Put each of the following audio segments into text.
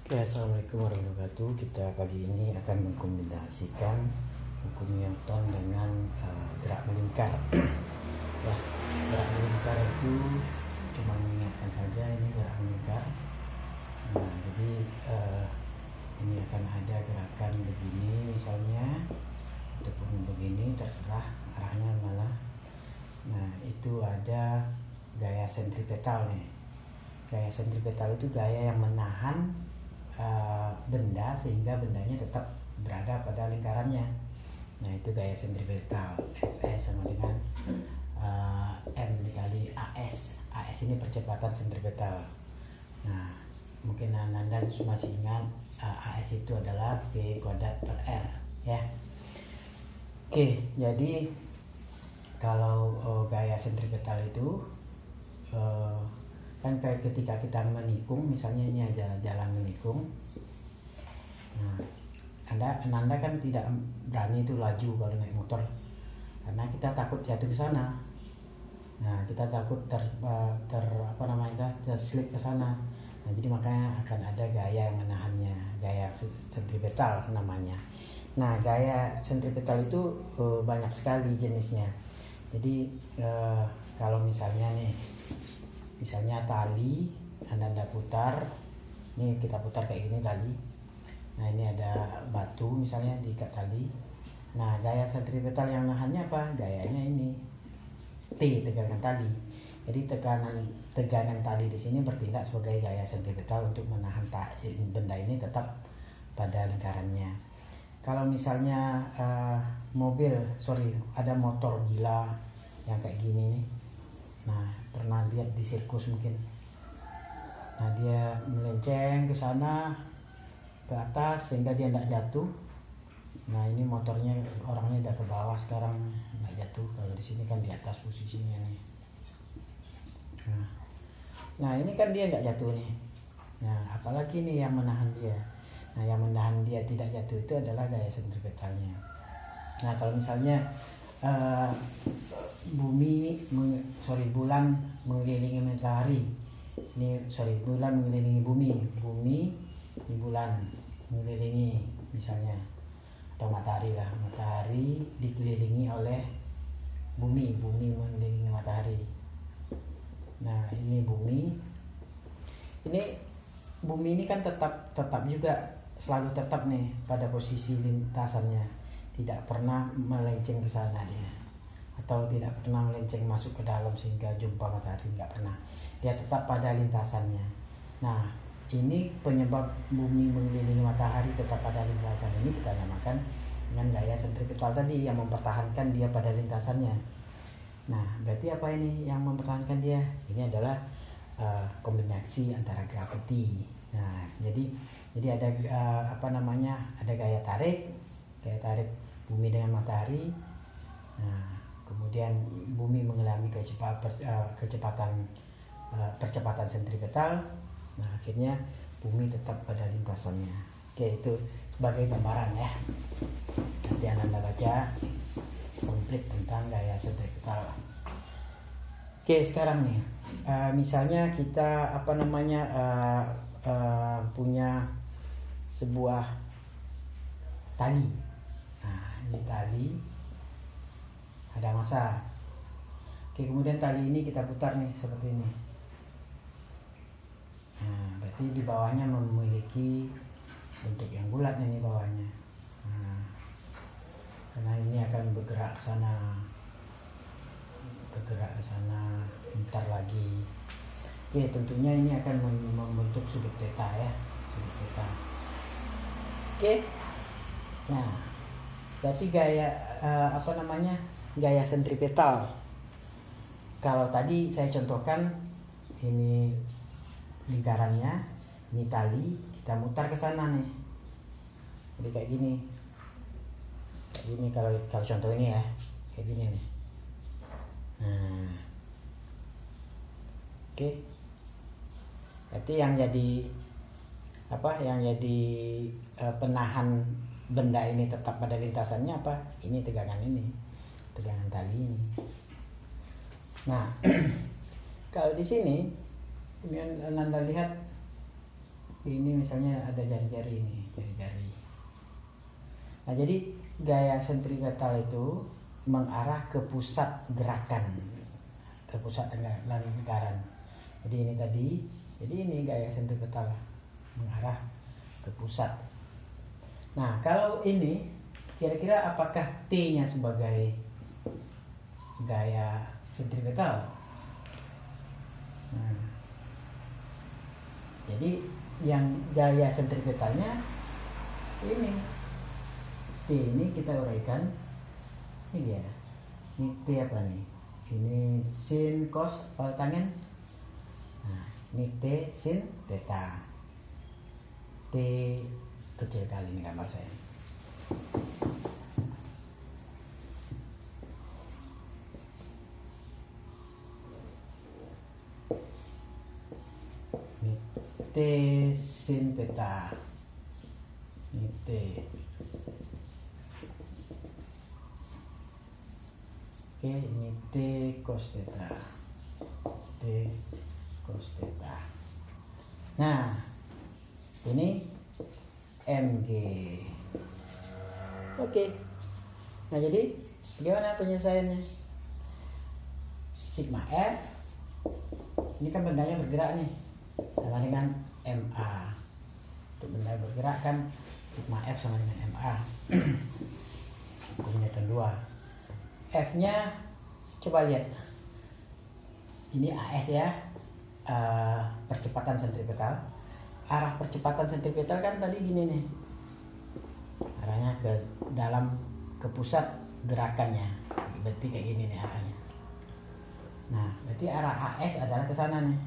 Ya, Assalamualaikum warahmatullahi wabarakatuh. Kita pagi ini akan mengkombinasikan hukum Newton dengan gerak melingkar. Ya, gerak melingkar itu cuma mengingatkan saja ini gerak melingkar. Nah, jadi ini akan ada gerakan begini misalnya, ataupun begini, terserah arahnya mana. Nah, itu ada gaya sentripetal nih. Gaya sentripetal itu gaya yang menahan benda sehingga bendanya tetap berada pada lingkarannya. Nah, itu gaya sentripetal. F sama dengan M dikali AS. AS ini percepatan sentripetal. Nah, mungkin Anda masih ingat AS itu adalah V kuadrat per R ya. Oke, jadi kalau gaya sentripetal itu kan kayak ketika kita menikung, misalnya ini ada jalan menikung. Nah, anda kan tidak berani itu laju kalau naik motor karena kita takut jatuh ke sana. Nah, kita takut terslip ke sana. Nah, jadi makanya akan ada gaya yang menahannya, gaya sentripetal namanya. Nah, gaya sentripetal itu banyak sekali jenisnya. Jadi kalau misalnya tali anda putar, ini kita putar kayak gini tali. Nah, ini ada batu misalnya diikat tali. Nah, gaya sentripetal yang nahannya apa? Gayanya ini T, tegangan tali. Jadi tegangan tali di sini bertindak sebagai gaya sentripetal untuk menahan benda ini tetap pada lingkarannya. Kalau misalnya ada motor gila yang kayak gini nih. Nah, pernah lihat di sirkus mungkin. Nah, dia melenceng ke sana, ke atas sehingga dia tidak jatuh. Nah, ini motornya, orangnya udah ke bawah sekarang, nggak jatuh. Kalau di sini kan di atas posisinya nih. Nah, ini kan dia nggak jatuh nih. Nah, apalagi nih yang menahan dia. Nah, yang menahan dia tidak jatuh itu adalah gaya sentripetalnya. Nah, kalau misalnya bulan mengelilingi matahari. Bulan mengelilingi bumi di bulan mengelilingi misalnya, atau matahari dikelilingi oleh bumi mengelilingi matahari. Nah, ini bumi ini kan tetap juga selalu tetap nih pada posisi lintasannya, tidak pernah melenceng ke sana dia, atau tidak pernah melenceng masuk ke dalam sehingga jumpa matahari, nggak pernah. Dia tetap pada lintasannya. Nah, ini penyebab bumi mengelilingi matahari tetap pada lintasan ini kita namakan dengan gaya sentripetal tadi yang mempertahankan dia pada lintasannya. Nah, berarti apa ini yang mempertahankan dia? Ini adalah kombinasi antara gravity. Nah, jadi ada ada gaya tarik bumi dengan matahari. Nah, kemudian bumi mengalami percepatan sentripetal. Nah, akhirnya bumi tetap pada lintasannya. Oke, itu sebagai gambaran ya. Nanti Anda baca komplit tentang gaya sentripetal. Oke, sekarang nih misalnya kita punya sebuah tali. Nah, ini tali ada massa. Oke, kemudian tali ini kita putar nih seperti ini. Nah, berarti di bawahnya memiliki bentuk yang bulat nih bawahnya. Nah, karena ini akan bergerak ke sana, mutar lagi. Oke, tentunya ini akan membentuk sudut theta ya, sudut theta. Oke. Nah, berarti gaya gaya sentripetal. Kalau tadi saya contohkan ini lingkarannya, ini tali, kita mutar ke sana nih. Jadi kayak gini. Kalau contoh ini ya, kayak gini nih. Nah, oke. Berarti yang jadi penahan benda ini tetap pada lintasannya apa? Ini tegangan tali ini. Nah, kalau di sini Anda lihat Ini misalnya ada jari-jari ini, jari-jari. Nah, jadi gaya sentripetal itu mengarah ke pusat gerakan, ke pusat lingkaran. Jadi ini tadi, jadi ini gaya sentripetal mengarah ke pusat. Nah, kalau ini kira-kira apakah T-nya sebagai gaya sentripetal? Nah, jadi yang gaya sentripetalnya ini T ini kita uraikan, ini dia. Ini T apa nih? Ini sin cos tangen. Nah, ini T sin theta. T kecil kali ini gambar saya. Ini T sin theta. Ini T. Oke, ini T cos theta. T cos theta. Nah, ini mg. Oke. Nah, jadi bagaimana penyelesaiannya? Sigma F ini kan bendanya bergerak nih, sama dengan MA. Untuk benda bergerak kan sigma F sama dengan MA. Hukum Newton 2. F-nya coba lihat. Ini AS ya, percepatan sentripetal. Arah percepatan sentripetal kan tadi gini nih, arahnya ke dalam, ke pusat gerakannya, berarti kayak gini nih arahnya. Nah, berarti arah AS adalah ke sana nih.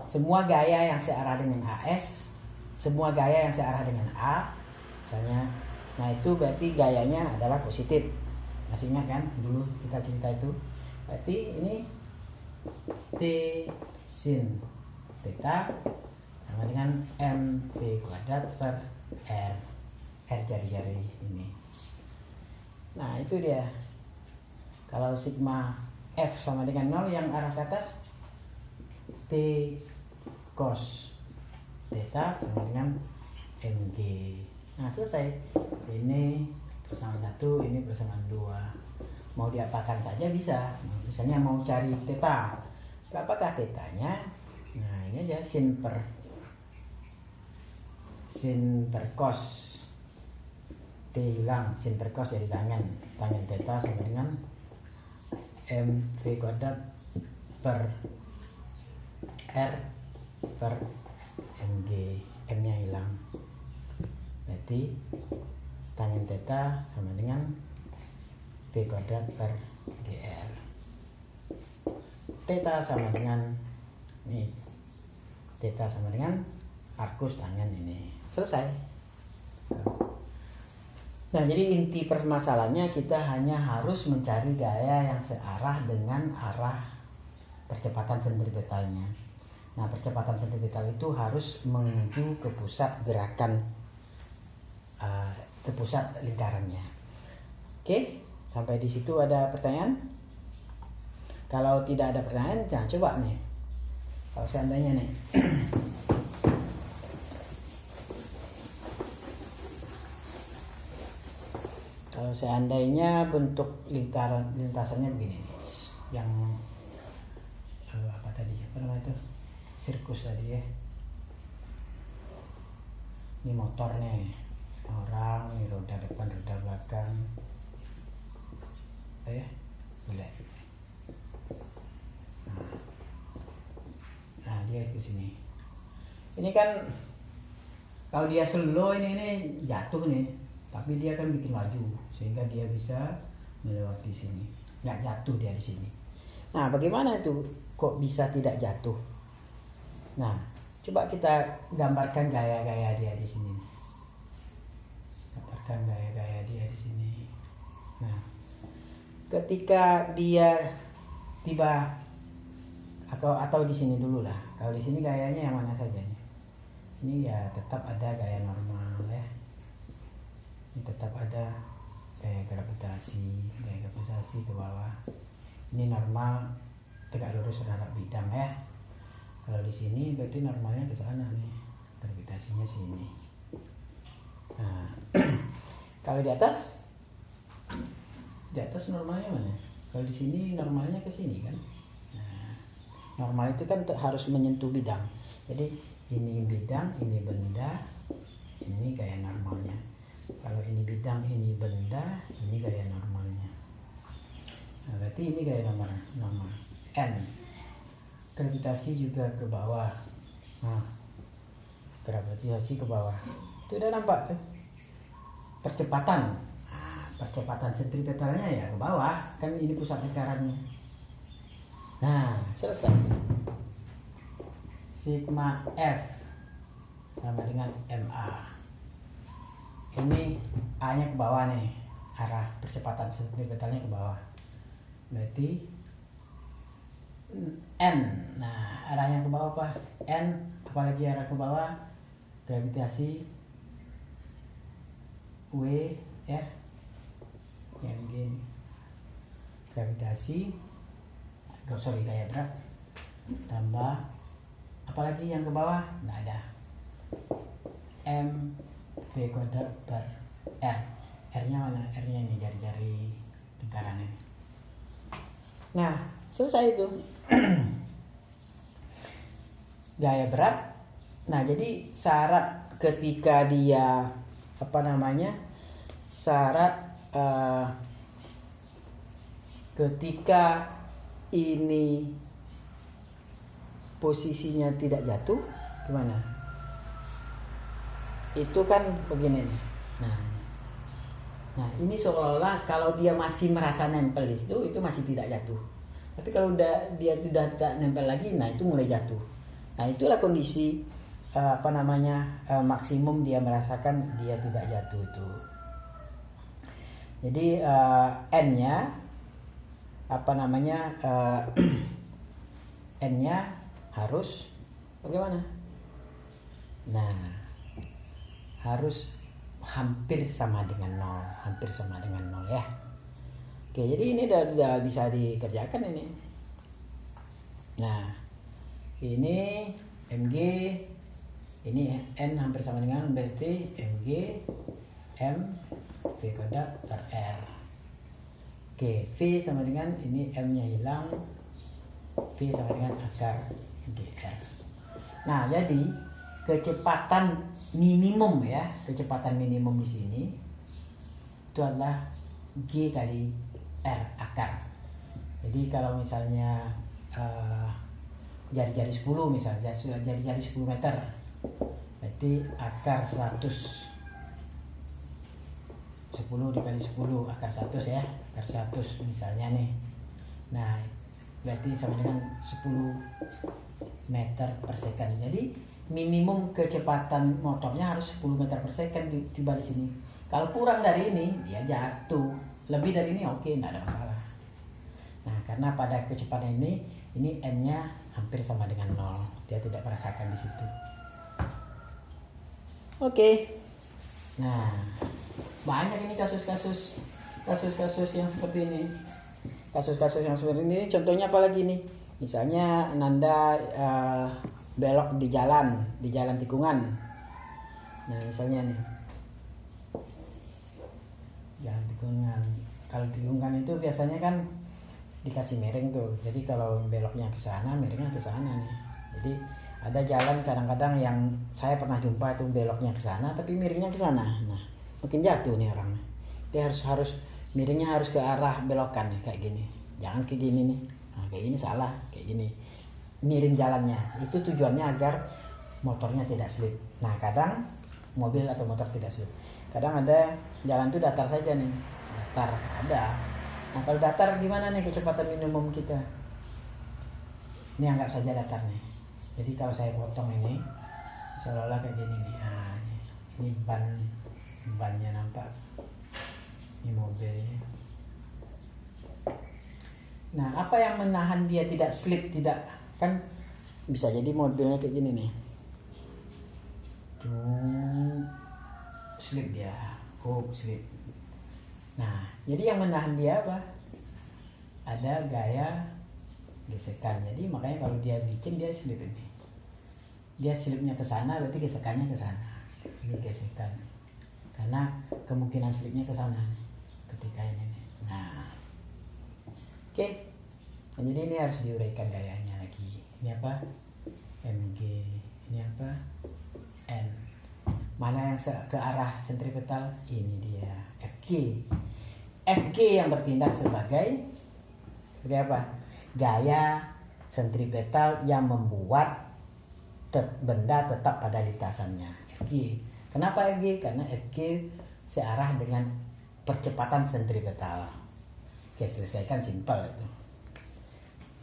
Semua gaya yang searah dengan AS, semua gaya yang searah dengan A, misalnya, nah itu berarti gayanya adalah positif. Masih ingat kan dulu kita cerita itu? Berarti ini T sin theta sama dengan MP kuadrat per R. R jari-jari ini. Nah, itu dia. Kalau sigma F sama dengan 0 yang arah ke atas, T cos theta sama dengan mg. Nah, selesai. Ini persamaan 1, ini persamaan 2. Mau diapakan saja bisa. Misalnya mau cari theta. Berapakah thetanya? Nah, ini aja sin per cos. T hilang, sin per cos jadi tangen theta sama dengan mv kuadrat per R per mg. M-nya hilang, berarti tangen theta sama dengan V kuadrat per GR. Theta sama dengan ini, theta sama dengan arcus tangen ini. Selesai. Nah, jadi inti permasalahannya kita hanya harus mencari gaya yang searah dengan arah percepatan sentripetalnya. Nah, percepatan sentripetal itu harus menuju ke pusat gerakan, ke pusat lingkarannya. Oke, sampai di situ ada pertanyaan? Kalau tidak ada pertanyaan, nah coba nih. Kalau seandainya nih, kalau seandainya bentuk lintasannya begini nih, yang apa tadi? Apa namanya itu? Sirkus tadi ya. Ini motornya, orang, ini roda depan, roda belakang. Boleh. Nah, dia ke sini. Ini kan kalau dia slow ini jatuh nih, tapi dia kan bikin laju sehingga dia bisa melewati sini. Nggak jatuh dia di sini. Nah, bagaimana itu kok bisa tidak jatuh? Nah, coba kita gambarkan gaya-gaya dia di sini. Gambarkan gaya-gaya dia di sini. Nah, ketika dia tiba atau di sini dulu lah. Kalau di sini gayanya yang mana saja nih? Ini ya tetap ada gaya normal ya. Ini tetap ada gaya gravitasi ke bawah. Ini normal tegak lurus terhadap bidang ya. Kalau di sini berarti normalnya ke sana nih. gravitasinya sini. Nah, kalau di atas normalnya mana? Kalau di sini normalnya ke sini kan. Nah, normal itu kan harus menyentuh bidang. Jadi ini bidang, ini benda, ini gaya normalnya. Kalau ini bidang, ini benda, ini gaya normalnya. Nah, berarti ini gaya normal N. Gravitasi juga ke bawah. Nah, gravitasi ke bawah. Itu udah nampak tuh. Percepatan. Nah, percepatan sentripetalnya ya ke bawah. Kan ini pusat lingkarannya. Nah, selesai. Sigma F sama dengan MA. Ini A-nya ke bawah nih. Arah percepatan sentripetalnya ke bawah. Berarti N. Nah, arahnya ke bawah apa? N, apalagi arah ke bawah, gravitasi W ya. Yang begini. Gravitasi gaya berat tambah apalagi yang ke bawah? Nggak ada. M V kuadrat per R. R-nya mana? R-nya ini jari-jari lingkarannya. Nah, selesai itu. Gaya berat. Nah, jadi syarat ketika dia syarat ketika ini posisinya tidak jatuh, gimana? Itu kan begini nih. Nah, ini seolah-olah kalau dia masih merasa nempel di situ, itu masih tidak jatuh. Tapi kalau dia tidak nempel lagi, nah itu mulai jatuh. Nah, itulah kondisi maksimum dia merasakan dia tidak jatuh itu. Jadi N-nya N-nya harus bagaimana? Nah, harus hampir sama dengan 0 ya. Oke, jadi ini udah bisa dikerjakan ini. Nah, ini Mg, ini N hampir sama dengan berarti Mg M V kuadrat per R. Oke, V sama dengan ini M-nya hilang, V sama dengan akar GR. Nah, jadi kecepatan minimum di sini itu adalah G kali R akar. Jadi kalau misalnya jari-jari 10 misalnya, jari-jari 10 meter, berarti akar 100, 10 dikali 10 akar 100 ya, akar 100 misalnya nih. Nah, berarti sama dengan 10 meter per second. Jadi minimum kecepatan motornya harus 10 meter per second tiba di sini. Kalau kurang dari ini dia jatuh. Lebih dari ini oke, enggak ada masalah. Nah, karena pada kecepatan ini N-nya hampir sama dengan 0. Dia tidak merasakan di situ. Oke. Nah, banyak ini kasus-kasus yang seperti ini. Kasus-kasus yang seperti ini contohnya apalagi nih? Misalnya Nanda belok di jalan tikungan. Nah, misalnya nih. Jalan tikungan. Kalau tikungan itu biasanya kan dikasih miring tuh. Jadi kalau beloknya ke sana, miringnya ke sana nih. Jadi ada jalan kadang-kadang yang saya pernah jumpa itu beloknya ke sana tapi miringnya ke sana. Nah, makin jatuh nih orang. Dia harus miringnya harus ke arah belokan nih kayak gini. Jangan kayak gini nih. Nah, kayak gini salah, kayak gini. Miring jalannya. Itu tujuannya agar motornya tidak slip. Nah, kadang mobil atau motor tidak slip. Kadang ada jalan tuh datar saja nih. Datar ada. Nah, kalau datar gimana nih kecepatan minimum kita? Ini anggap saja datar nih. Jadi kalau saya potong ini seolah-olah kayak gini nih. Nah, ini bannya nampak. Ini mobilnya. Nah, apa yang menahan dia tidak slip, tidak kan bisa jadi mobilnya kayak gini nih. Slip dia. Slip. Nah, jadi yang menahan dia apa? Ada gaya gesekan. Jadi makanya kalau dia licin dia slip ini. dia slipnya ke sana, berarti gesekannya ke sana. Ini gesekan. Karena kemungkinan slipnya ke sana ketika ini. Nah, oke. Nah, jadi ini harus diuraikan gayanya lagi. Ini apa? MG. Ini apa? N. Mana yang ke arah sentripetal? Ini dia. FG. FG yang bertindak sebagai apa? Gaya sentripetal yang membuat benda tetap pada lintasannya. FG. Kenapa FG? Karena FG searah dengan percepatan sentripetal. Oke, selesaikan, simpel itu.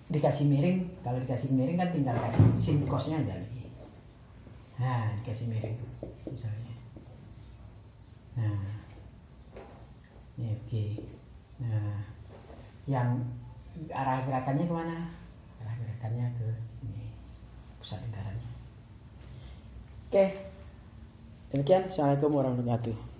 Dikasih miring, kalau dikasih miring kan tinggal kasih sin cosnya aja lagi. Nah, dikasih miring misalnya. Nah, ini FG. Nah, yang arah gerakannya kemana? Arah gerakannya ke ini, pusat lingkarannya. Oke, demikian. Assalamualaikum warahmatullahi wabarakatuh.